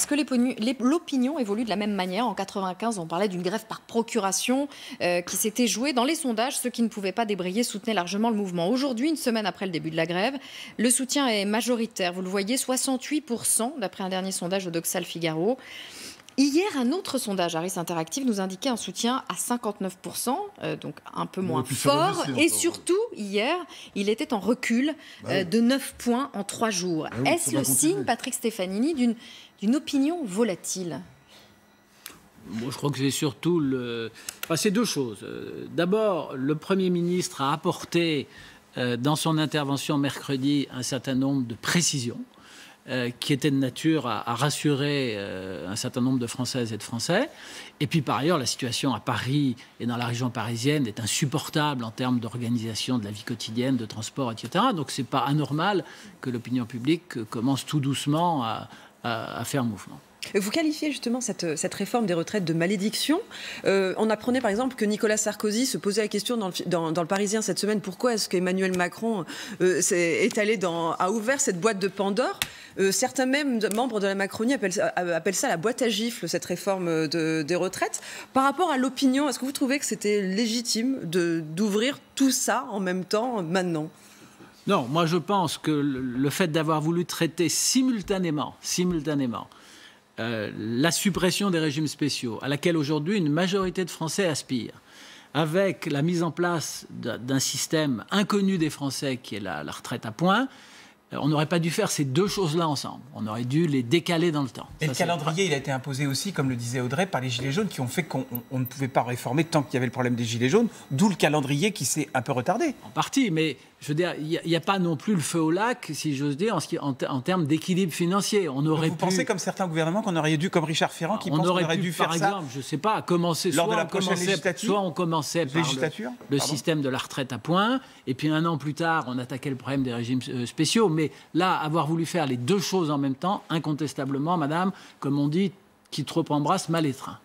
Est-ce que l'opinion évolue de la même manière? En 95, on parlait d'une grève par procuration qui s'était jouée. Dans les sondages, ceux qui ne pouvaient pas débrayer soutenaient largement le mouvement. Aujourd'hui, une semaine après le début de la grève, le soutien est majoritaire. Vous le voyez, 68% d'après un dernier sondage au Doxal Figaro. Hier, un autre sondage Harris Interactive nous indiquait un soutien à 59%, donc un peu moins fort. Et surtout, hier, il était en recul de 9 points en 3 jours. Est-ce le signe, Patrick Stefanini, d'une opinion volatile? Moi, je crois que c'est surtout c'est deux choses. D'abord, le Premier ministre a apporté dans son intervention mercredi un certain nombre de précisions qui étaient de nature à rassurer un certain nombre de Françaises et de Français. Et puis par ailleurs, la situation à Paris et dans la région parisienne est insupportable en termes d'organisation de la vie quotidienne, de transport, etc. Donc c'est pas anormal que l'opinion publique commence tout doucement à faire mouvement. Vous qualifiez justement cette réforme des retraites de malédiction. On apprenait par exemple que Nicolas Sarkozy se posait la question dans le Parisien cette semaine, pourquoi est-ce qu'Emmanuel Macron a ouvert cette boîte de Pandore. Certains même membres de la Macronie appellent ça la boîte à gifles, cette réforme des retraites. Par rapport à l'opinion, est-ce que vous trouvez que c'était légitime d'ouvrir tout ça en même temps maintenant ? Non, moi je pense que le fait d'avoir voulu traiter simultanément la suppression des régimes spéciaux, à laquelle aujourd'hui une majorité de Français aspirent, avec la mise en place d'un système inconnu des Français qui est la retraite à points, on n'aurait pas dû faire ces deux choses-là ensemble. On aurait dû les décaler dans le temps. Et le calendrier, il a été imposé aussi, comme le disait Audrey, par les Gilets jaunes qui ont fait qu'on ne pouvait pas réformer tant qu'il y avait le problème des Gilets jaunes, d'où le calendrier qui s'est un peu retardé. En partie, mais je veux dire, il n'y a pas non plus le feu au lac, si j'ose dire, en termes d'équilibre financier. Vous pensez, comme certains gouvernements, qu'on aurait dû, comme Richard Ferrand, qui pense qu'on aurait dû faire ça, par exemple, je ne sais pas, commencer lors de la prochaine législature, soit on commençait par le système de la retraite à points, et puis un an plus tard, on attaquait le problème des régimes spéciaux. Mais là, avoir voulu faire les deux choses en même temps, incontestablement, madame, comme on dit, qui trop embrasse mal étreint.